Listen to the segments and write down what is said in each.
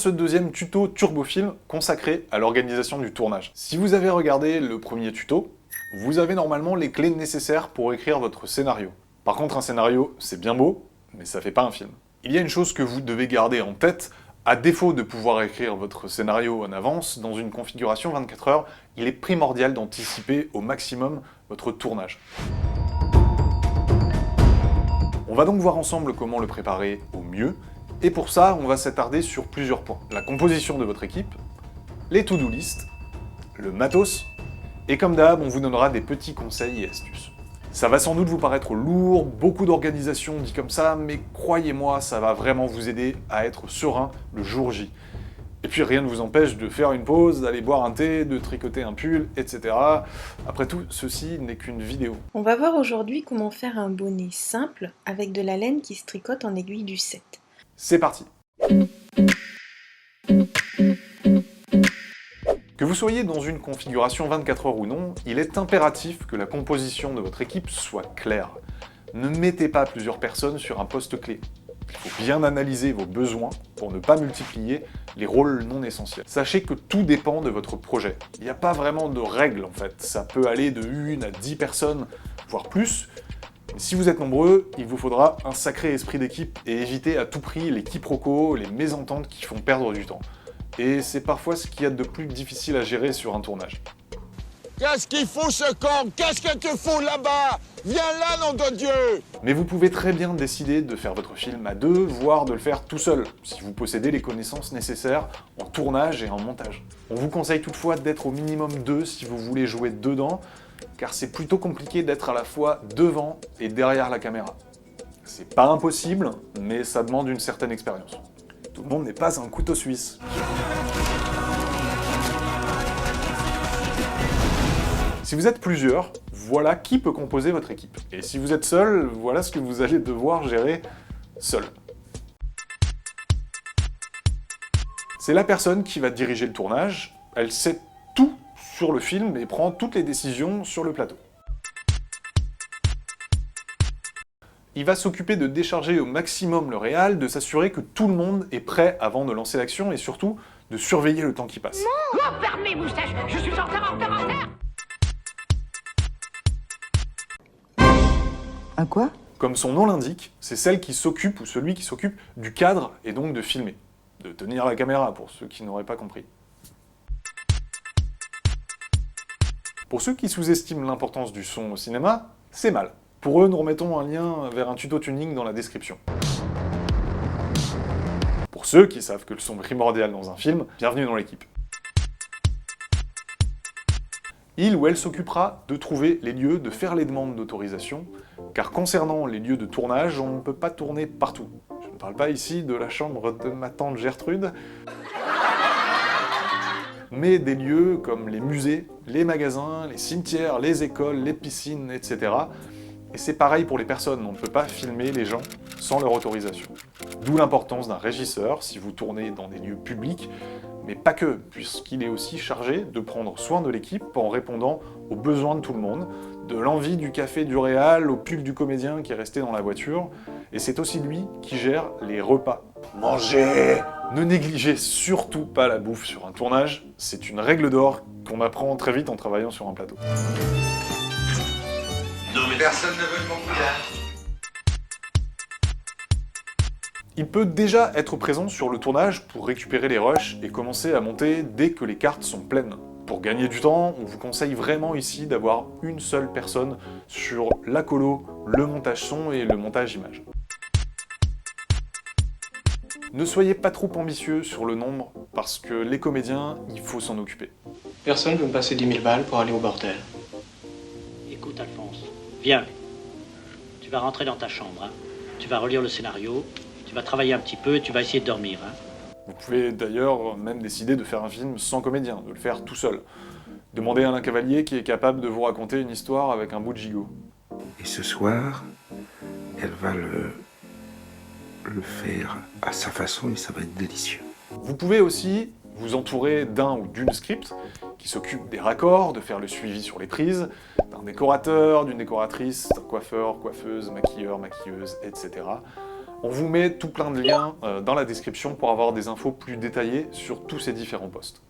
ce deuxième tuto Turbofilm consacré à l'organisation du tournage. Si vous avez regardé le premier tuto, vous avez normalement les clés nécessaires pour écrire votre scénario. Par contre, un scénario, c'est bien beau, mais ça fait pas un film. Il y a une chose que vous devez garder en tête, à défaut de pouvoir écrire votre scénario en avance, dans une configuration 24 heures, il est primordial d'anticiper au maximum votre tournage. On va donc voir ensemble comment le préparer au mieux, et pour ça, on va s'attarder sur plusieurs points. La composition de votre équipe, les to-do list, le matos, et comme d'hab, on vous donnera des petits conseils et astuces. Ça va sans doute vous paraître lourd, beaucoup d'organisation dit comme ça, mais croyez-moi, ça va vraiment vous aider à être serein le jour J. Et puis rien ne vous empêche de faire une pause, d'aller boire un thé, de tricoter un pull, etc. Après tout, ceci n'est qu'une vidéo. On va voir aujourd'hui comment faire un bonnet simple avec de la laine qui se tricote en aiguille du 7. C'est parti. Que vous soyez dans une configuration 24 heures ou non, il est impératif que la composition de votre équipe soit claire. Ne mettez pas plusieurs personnes sur un poste clé. Il faut bien analyser vos besoins pour ne pas multiplier les rôles non essentiels. Sachez que tout dépend de votre projet. Il n'y a pas vraiment de règles en fait. Ça peut aller de 1 à 10 personnes, voire plus. Mais si vous êtes nombreux, il vous faudra un sacré esprit d'équipe et éviter à tout prix les quiproquos, les mésententes qui font perdre du temps. Et c'est parfois ce qu'il y a de plus difficile à gérer sur un tournage. Qu'est-ce qu'il fout ce camp? Qu'est-ce que tu fous là-bas? Viens là, nom de Dieu! Mais vous pouvez très bien décider de faire votre film à deux, voire de le faire tout seul, si vous possédez les connaissances nécessaires en tournage et en montage. On vous conseille toutefois d'être au minimum 2 si vous voulez jouer dedans, car c'est plutôt compliqué d'être à la fois devant et derrière la caméra. C'est pas impossible, mais ça demande une certaine expérience. Tout le monde n'est pas un couteau suisse. Si vous êtes plusieurs, voilà qui peut composer votre équipe. Et si vous êtes seul, voilà ce que vous allez devoir gérer seul. C'est la personne qui va diriger le tournage, elle sait tout sur le film et prend toutes les décisions sur le plateau. Il va s'occuper de décharger au maximum le réal, de s'assurer que tout le monde est prêt avant de lancer l'action et surtout de surveiller le temps qui passe. Fermez, moustache, je suis en retard. Un quoi? Comme son nom l'indique, c'est celle qui s'occupe ou celui qui s'occupe du cadre et donc de filmer, de tenir la caméra pour ceux qui n'auraient pas compris. Pour ceux qui sous-estiment l'importance du son au cinéma, c'est mal. Pour eux, nous remettons un lien vers un tuto tuning dans la description. Pour ceux qui savent que le son est primordial dans un film, bienvenue dans l'équipe. Il ou elle s'occupera de trouver les lieux, de faire les demandes d'autorisation, car concernant les lieux de tournage, on ne peut pas tourner partout. Je ne parle pas ici de la chambre de ma tante Gertrude, mais des lieux comme les musées, les magasins, les cimetières, les écoles, les piscines, etc. Et c'est pareil pour les personnes, on ne peut pas filmer les gens sans leur autorisation. D'où l'importance d'un régisseur si vous tournez dans des lieux publics, mais pas que, puisqu'il est aussi chargé de prendre soin de l'équipe en répondant aux besoins de tout le monde, de l'envie du café du réal au pull du comédien qui est resté dans la voiture, et c'est aussi lui qui gère les repas. Mangez! Ne négligez surtout pas la bouffe sur un tournage, c'est une règle d'or qu'on apprend très vite en travaillant sur un plateau. Personne ne veut de mon couillard. Il peut déjà être présent sur le tournage pour récupérer les rushs et commencer à monter dès que les cartes sont pleines. Pour gagner du temps, on vous conseille vraiment ici d'avoir une seule personne sur la colo, le montage son et le montage image. Ne soyez pas trop ambitieux sur le nombre, parce que les comédiens, il faut s'en occuper. Personne veut me passer 10 000 balles pour aller au bordel. Écoute, Alphonse, viens. Tu vas rentrer dans ta chambre, hein. Tu vas relire le scénario, tu vas travailler un petit peu et tu vas essayer de dormir, hein. Vous pouvez d'ailleurs même décider de faire un film sans comédien, de le faire tout seul. Demandez à Alain Cavalier qui est capable de vous raconter une histoire avec un bout de gigot. Et ce soir, elle va le faire à sa façon et ça va être délicieux. Vous pouvez aussi vous entourer d'un ou d'une script qui s'occupe des raccords, de faire le suivi sur les prises, d'un décorateur, d'une décoratrice, d'un coiffeur, coiffeuse, maquilleur, maquilleuse, etc. On vous met tout plein de liens dans la description pour avoir des infos plus détaillées sur tous ces différents postes.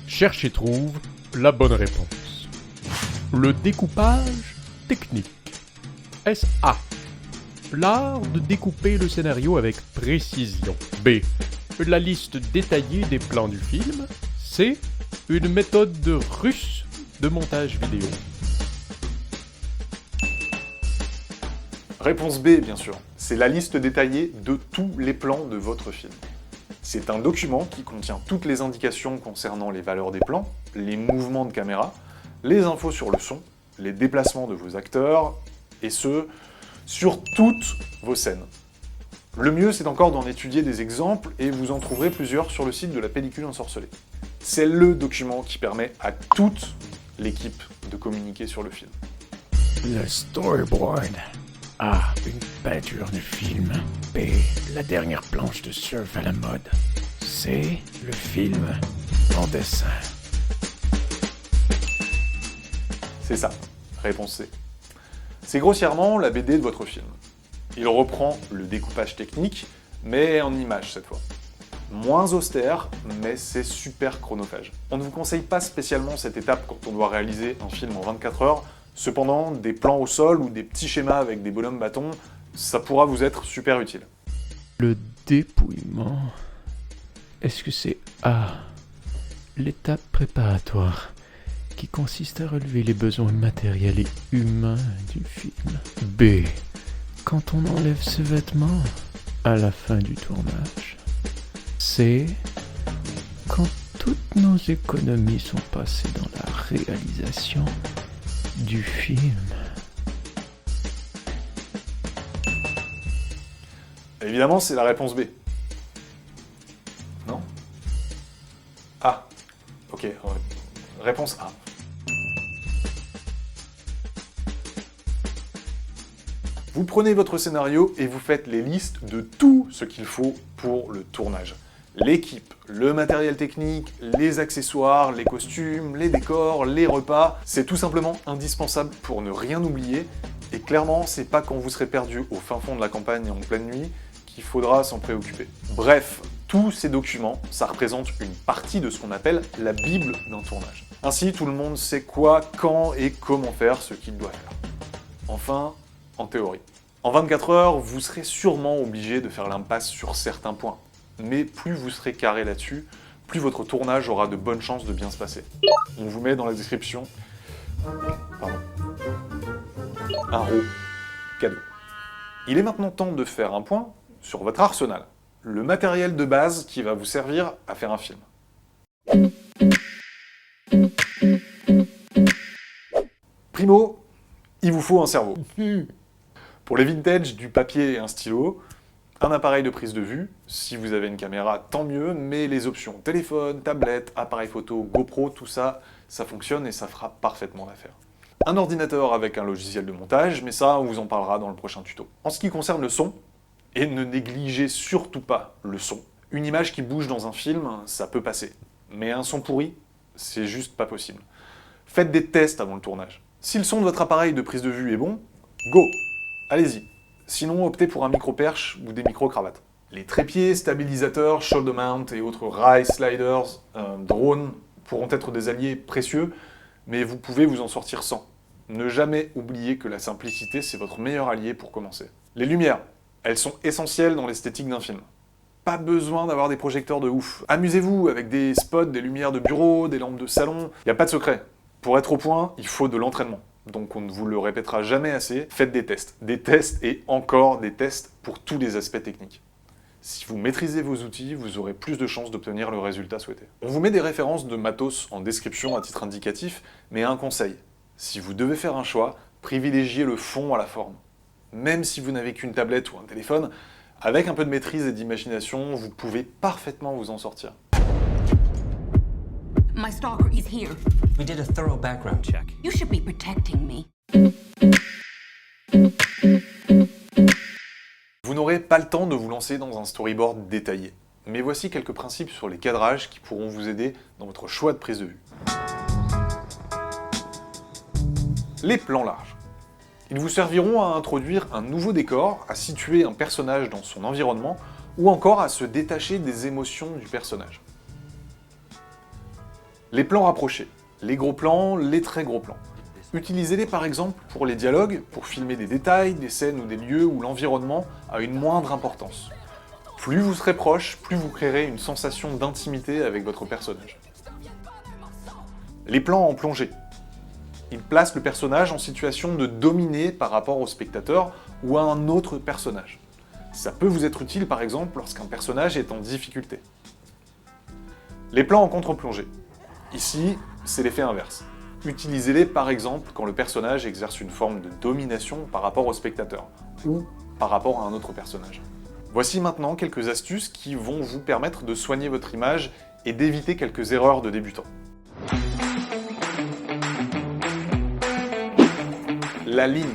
Cherche et trouve la bonne réponse. Le découpage technique. Est-ce A, l'art de découper le scénario avec précision? B, la liste détaillée des plans du film? C, une méthode russe de montage vidéo? Réponse B, bien sûr. C'est la liste détaillée de tous les plans de votre film. C'est un document qui contient toutes les indications concernant les valeurs des plans, les mouvements de caméra, les infos sur le son, les déplacements de vos acteurs, et ce, sur toutes vos scènes. Le mieux, c'est encore d'en étudier des exemples, et vous en trouverez plusieurs sur le site de la pellicule ensorcelée. C'est le document qui permet à toute l'équipe de communiquer sur le film. Le storyboard. A, une peinture de film. B, la dernière planche de surf à la mode. C, le film en dessin. C'est ça, réponse C. C'est grossièrement la BD de votre film. Il reprend le découpage technique, mais en images cette fois. Moins austère, mais c'est super chronophage. On ne vous conseille pas spécialement cette étape quand on doit réaliser un film en 24 heures, cependant, des plans au sol ou des petits schémas avec des bonhommes bâtons, ça pourra vous être super utile. Le dépouillement. Est-ce que c'est A, l'étape préparatoire, qui consiste à relever les besoins matériels et humains du film? B, quand on enlève ses vêtements à la fin du tournage? C, quand toutes nos économies sont passées dans la réalisation du film? Évidemment, c'est la réponse B. Non? A. Ok, réponse A. Vous prenez votre scénario et vous faites les listes de tout ce qu'il faut pour le tournage. L'équipe, le matériel technique, les accessoires, les costumes, les décors, les repas, c'est tout simplement indispensable pour ne rien oublier. Et clairement, c'est pas quand vous serez perdu au fin fond de la campagne en pleine nuit qu'il faudra s'en préoccuper. Bref, tous ces documents, ça représente une partie de ce qu'on appelle la Bible d'un tournage. Ainsi, tout le monde sait quoi, quand et comment faire ce qu'il doit faire. Enfin, en théorie. En 24 heures, vous serez sûrement obligé de faire l'impasse sur certains points. Mais plus vous serez carré là-dessus, plus votre tournage aura de bonnes chances de bien se passer. On vous met dans la description un raw cadeau. Il est maintenant temps de faire un point sur votre arsenal, le matériel de base qui va vous servir à faire un film. Primo, il vous faut un cerveau. Pour les vintage, du papier et un stylo, un appareil de prise de vue, si vous avez une caméra, tant mieux, mais les options téléphone, tablette, appareil photo, GoPro, tout ça, ça fonctionne et ça fera parfaitement l'affaire. Un ordinateur avec un logiciel de montage, mais ça, on vous en parlera dans le prochain tuto. En ce qui concerne le son, et ne négligez surtout pas le son. Une image qui bouge dans un film, ça peut passer. Mais un son pourri, c'est juste pas possible. Faites des tests avant le tournage. Si le son de votre appareil de prise de vue est bon, go! Allez-y. Sinon, optez pour un micro-perche ou des micro-cravates. Les trépieds, stabilisateurs, shoulder mount et autres rails, sliders, drones pourront être des alliés précieux, mais vous pouvez vous en sortir sans. Ne jamais oublier que la simplicité, c'est votre meilleur allié pour commencer. Les lumières, elles sont essentielles dans l'esthétique d'un film. Pas besoin d'avoir des projecteurs de ouf. Amusez-vous avec des spots, des lumières de bureau, des lampes de salon, y a pas de secret. Pour être au point, il faut de l'entraînement. Donc on ne vous le répétera jamais assez, faites des tests et encore des tests pour tous les aspects techniques. Si vous maîtrisez vos outils, vous aurez plus de chances d'obtenir le résultat souhaité. On vous met des références de matos en description à titre indicatif, mais un conseil, si vous devez faire un choix, privilégiez le fond à la forme. Même si vous n'avez qu'une tablette ou un téléphone, avec un peu de maîtrise et d'imagination, vous pouvez parfaitement vous en sortir. My stalker is here. We did a thorough background check. You should be protecting me. Vous n'aurez pas le temps de vous lancer dans un storyboard détaillé. Mais voici quelques principes sur les cadrages qui pourront vous aider dans votre choix de prise de vue. Les plans larges. Ils vous serviront à introduire un nouveau décor, à situer un personnage dans son environnement, ou encore à se détacher des émotions du personnage. Les plans rapprochés, les gros plans, les très gros plans. Utilisez-les par exemple pour les dialogues, pour filmer des détails, des scènes ou des lieux où l'environnement a une moindre importance. Plus vous serez proche, plus vous créerez une sensation d'intimité avec votre personnage. Les plans en plongée. Ils placent le personnage en situation de dominer par rapport au spectateur ou à un autre personnage. Ça peut vous être utile par exemple lorsqu'un personnage est en difficulté. Les plans en contre-plongée. Ici, c'est l'effet inverse. Utilisez-les par exemple quand le personnage exerce une forme de domination par rapport au spectateur, ou par rapport à un autre personnage. Voici maintenant quelques astuces qui vont vous permettre de soigner votre image et d'éviter quelques erreurs de débutants. La ligne.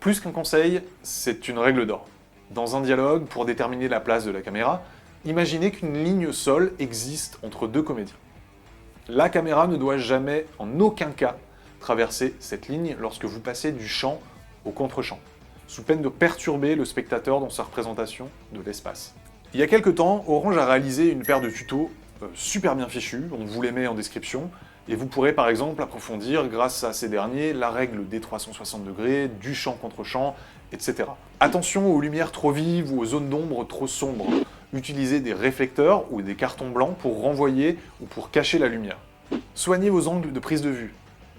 Plus qu'un conseil, c'est une règle d'or. Dans un dialogue, pour déterminer la place de la caméra, imaginez qu'une ligne sol existe entre deux comédiens. La caméra ne doit jamais, en aucun cas, traverser cette ligne lorsque vous passez du champ au contre-champ, sous peine de perturber le spectateur dans sa représentation de l'espace. Il y a quelques temps, Orange a réalisé une paire de tutos super bien fichus, on vous les met en description, et vous pourrez par exemple approfondir, grâce à ces derniers, la règle des 360 degrés, du champ contre champ, etc. Attention aux lumières trop vives ou aux zones d'ombre trop sombres. Utilisez des réflecteurs ou des cartons blancs pour renvoyer ou pour cacher la lumière. Soignez vos angles de prise de vue.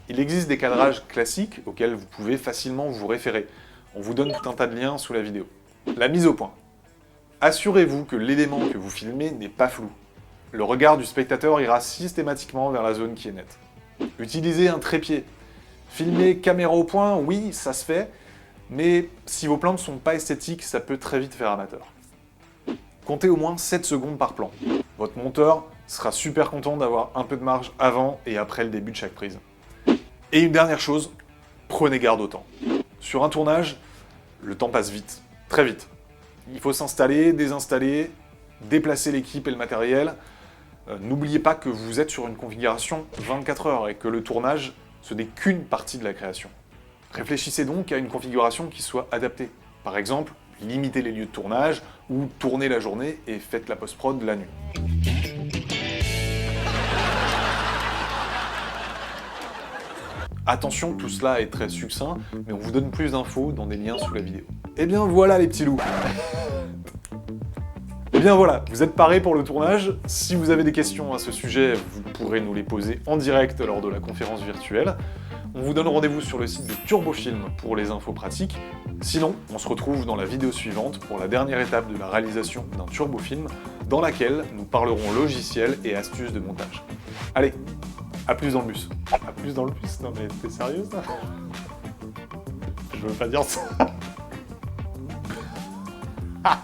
Il existe des cadrages classiques auxquels vous pouvez facilement vous référer. On vous donne tout un tas de liens sous la vidéo. La mise au point. Assurez-vous que l'élément que vous filmez n'est pas flou. Le regard du spectateur ira systématiquement vers la zone qui est nette. Utilisez un trépied. Filmer caméra au point, oui, ça se fait, mais si vos plans ne sont pas esthétiques, ça peut très vite faire amateur. Comptez au moins 7 secondes par plan. Votre monteur sera super content d'avoir un peu de marge avant et après le début de chaque prise. Et une dernière chose, prenez garde au temps. Sur un tournage, le temps passe vite, très vite. Il faut s'installer, désinstaller, déplacer l'équipe et le matériel. N'oubliez pas que vous êtes sur une configuration 24 heures et que le tournage, ce n'est qu'une partie de la création. Réfléchissez donc à une configuration qui soit adaptée. Par exemple, limitez les lieux de tournage ou tournez la journée et faites la post-prod la nuit. Attention, tout cela est très succinct, mais on vous donne plus d'infos dans des liens sous la vidéo. Et bien voilà les petits loups. Et bien voilà, vous êtes parés pour le tournage. Si vous avez des questions à ce sujet, vous pourrez nous les poser en direct lors de la conférence virtuelle. On vous donne rendez-vous sur le site de Turbofilm pour les infos pratiques. Sinon, on se retrouve dans la vidéo suivante pour la dernière étape de la réalisation d'un turbofilm, dans laquelle nous parlerons logiciel et astuces de montage. Allez, à plus dans le bus. À plus dans le bus? Non mais t'es sérieux ça? Je veux pas dire ça. Ah.